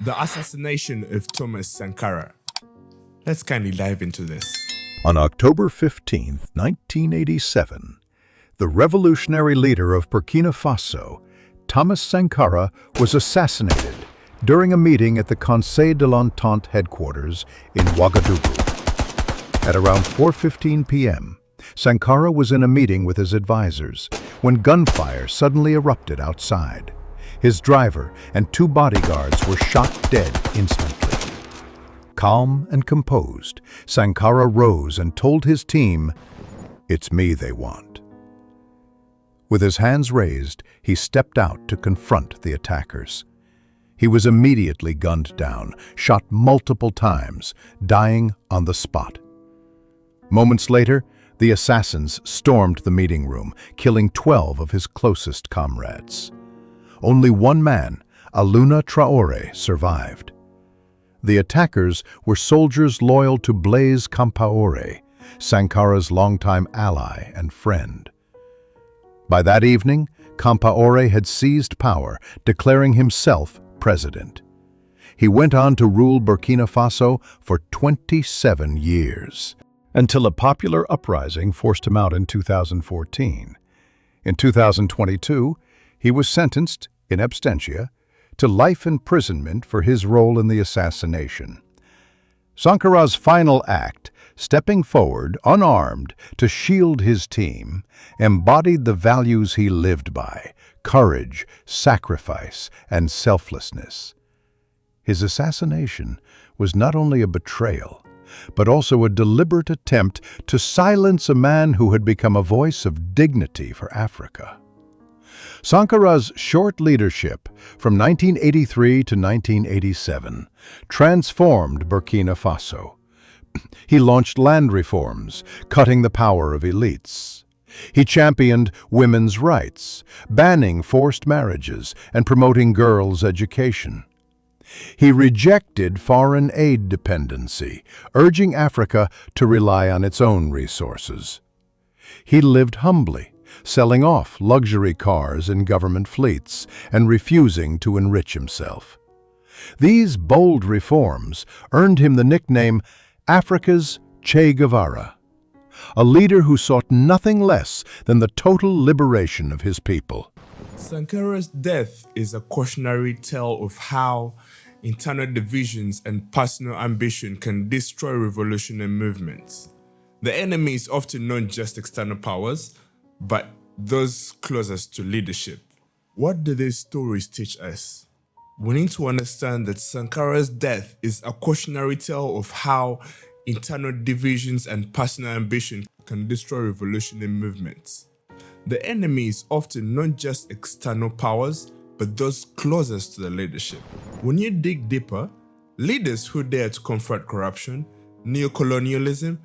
The assassination of Thomas Sankara. Let's kindly dive into this. On October 15, 1987, the revolutionary leader of Burkina Faso, Thomas Sankara, was assassinated during a meeting at the Conseil de l'Entente headquarters in Ouagadougou. At around 4:15 p.m., Sankara was in a meeting with his advisors when gunfire suddenly erupted outside. His driver and two bodyguards were shot dead instantly. Calm and composed, Sankara rose and told his team, "It's me they want." With his hands raised, he stepped out to confront the attackers. He was immediately gunned down, shot multiple times, dying on the spot. Moments later, the assassins stormed the meeting room, killing 12 of his closest comrades. Only one man, Aluna Traoré, survived. The attackers were soldiers loyal to Blaise Compaoré, Sankara's longtime ally and friend. By that evening, Compaoré had seized power, declaring himself president. He went on to rule Burkina Faso for 27 years, until a popular uprising forced him out in 2014. In 2022, he was sentenced, in absentia, to life imprisonment for his role in the assassination. Sankara's final act, stepping forward, unarmed, to shield his team, embodied the values he lived by: courage, sacrifice, and selflessness. His assassination was not only a betrayal, but also a deliberate attempt to silence a man who had become a voice of dignity for Africa. Sankara's short leadership from 1983 to 1987 transformed Burkina Faso. He launched land reforms, cutting the power of elites. He championed women's rights, banning forced marriages and promoting girls' education. He rejected foreign aid dependency, urging Africa to rely on its own resources. He lived humbly, selling off luxury cars in government fleets and refusing to enrich himself. These bold reforms earned him the nickname Africa's Che Guevara, a leader who sought nothing less than the total liberation of his people. Sankara's death is a cautionary tale of how internal divisions and personal ambition can destroy revolutionary movements. The enemy is often not just external powers, but those closest to leadership. What do these stories teach us? We need to understand that Sankara's death is a cautionary tale of how internal divisions and personal ambition can destroy revolutionary movements. The enemy is often not just external powers, but those closest to the leadership. When you dig deeper, leaders who dare to confront corruption, neocolonialism,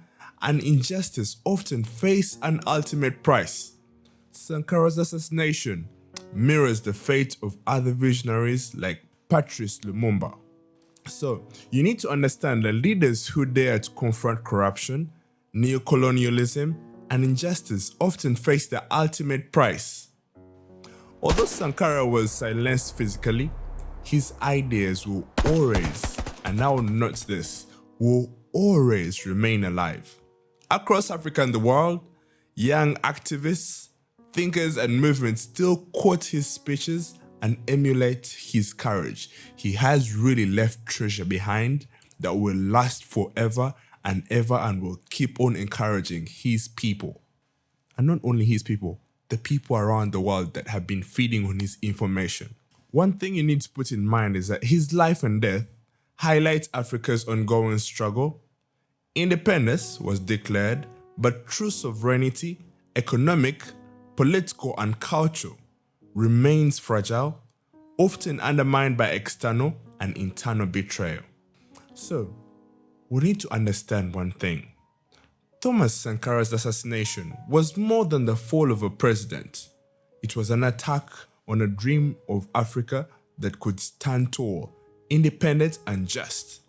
and injustice often face an ultimate price. Sankara's assassination mirrors the fate of other visionaries like Patrice Lumumba. So, you need to understand that leaders who dare to confront corruption, neocolonialism, and injustice often face the ultimate price. Although Sankara was silenced physically, his ideas will always, and I will note this, will always remain alive. Across Africa and the world, young activists, thinkers, and movements still quote his speeches and emulate his courage. He has really left treasure behind that will last forever and ever and will keep on encouraging his people. And not only his people, the people around the world that have been feeding on his information. One thing you need to put in mind is that his life and death highlights Africa's ongoing struggle. Independence was declared, but true sovereignty, economic, political, and cultural remains fragile, often undermined by external and internal betrayal. So, we need to understand one thing. Thomas Sankara's assassination was more than the fall of a president. It was an attack on a dream of Africa that could stand tall, independent, and just.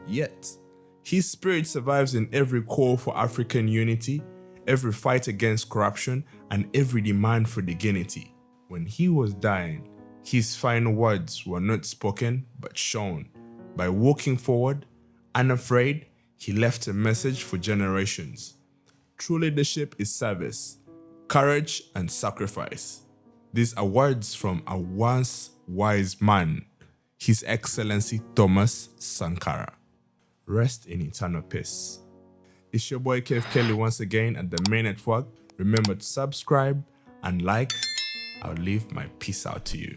Yet, his spirit survives in every call for African unity, every fight against corruption, and every demand for dignity. When he was dying, his final words were not spoken but shown. By walking forward, unafraid, he left a message for generations. True leadership is service, courage, and sacrifice. These are words from a once wise man, His Excellency Thomas Sankara. Rest in eternal peace. It's your boy Kev Kelly once again at the main network. Remember to subscribe and like. I'll leave my peace out to you.